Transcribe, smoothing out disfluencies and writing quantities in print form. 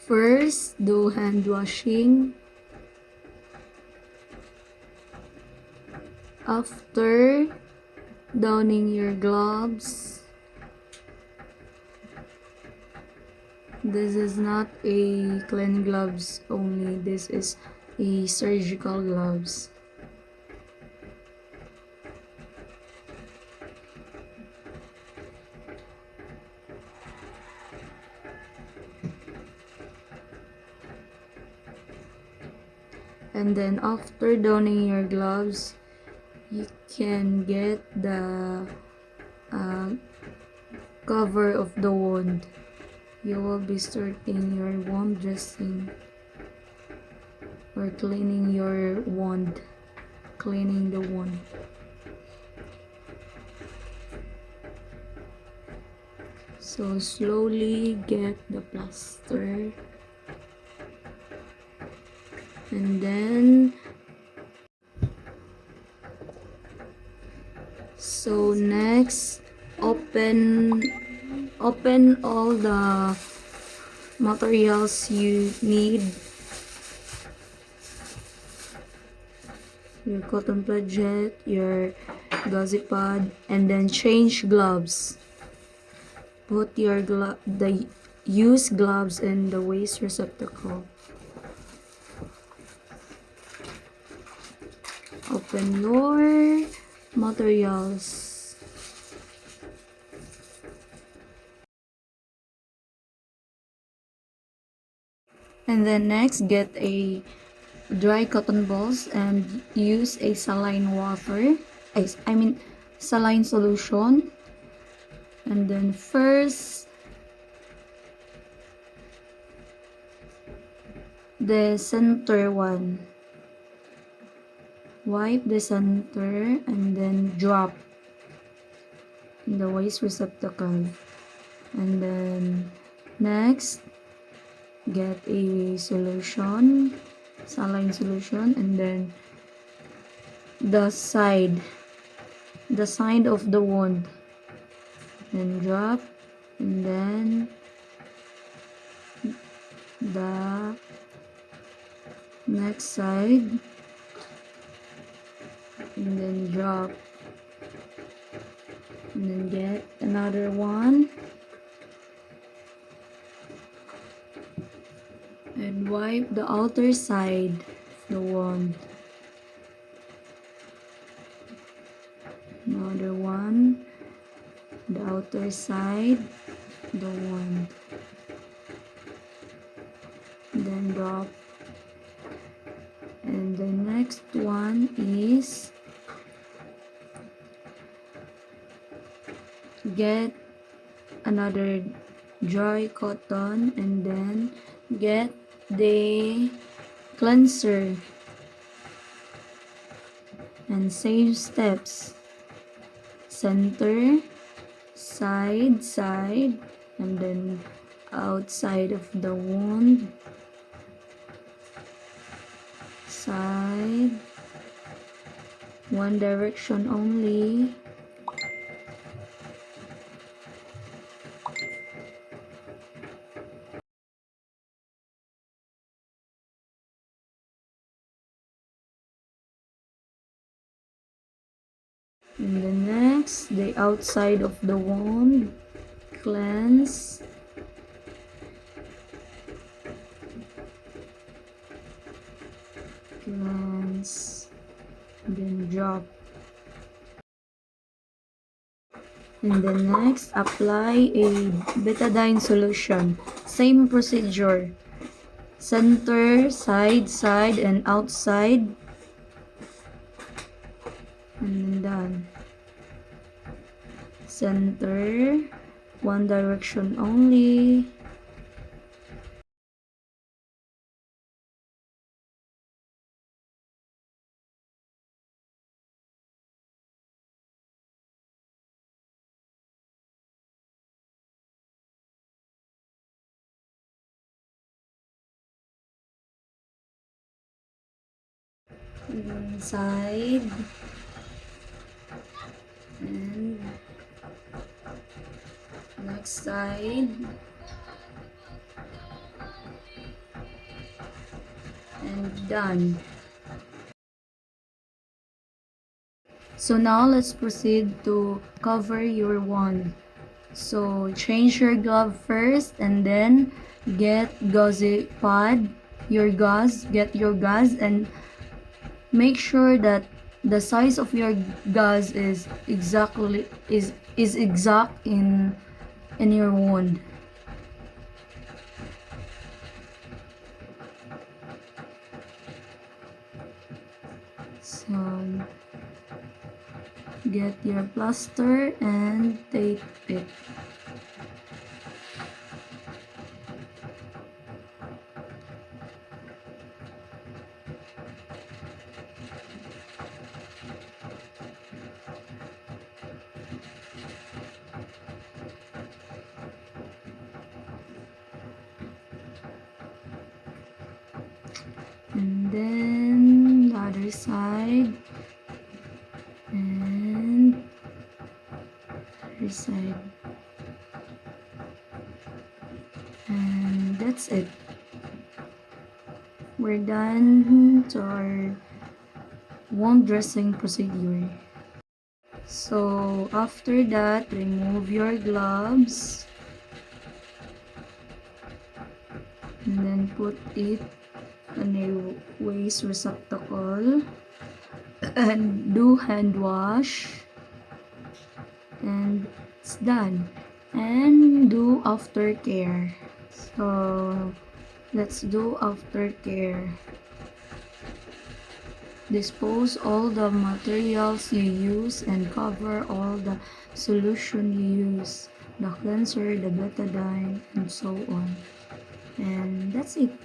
First, do hand washing. After donning your gloves, this is not a clean gloves only, this is a surgical gloves. And then after donning your gloves, you can get the cover of the wound. You will be starting your wound dressing or cleaning your wound, cleaning the wound. So slowly get the plaster, and then so next open all the materials you need. Your cotton pledget, your gauzy pad, and then change gloves. Put your the used gloves in the waste receptacle. Open your materials. And then next, get a dry cotton balls and use a saline water. I mean saline solution. And then first, the center one. Wipe the center and then drop in the waste receptacle. And then next, get a solution, saline solution, and then the side of the wound, then drop, and then the next side, and then drop, and then get another one and wipe the outer side of the wound. Another one, the outer side, the wound, then drop. And the next one is get another dry cotton and then get the cleanser, and same steps, center, side, and then outside of the wound, side, one direction only, and the next, the outside of the wound, cleanse, then drop. And then next, apply a betadine solution. Same procedure. Center, side, and outside. And then done. Center, one direction only. And then side. And next side. And done. So now let's proceed to cover your wand. So change your glove first and then get gauzy pad, get your gauze, and make sure that the size of your gauze is exact in your wound. So get your plaster and tape it. And then the other side, and other side, and that's it. We're done to our wound dressing procedure. So after that, remove your gloves and then put it on a waste receptacle and do hand wash, and it's done. And do aftercare. So let's do aftercare. Dispose all the materials you use and cover all the solution you use, the cleanser, the betadine, and so on. And that's it.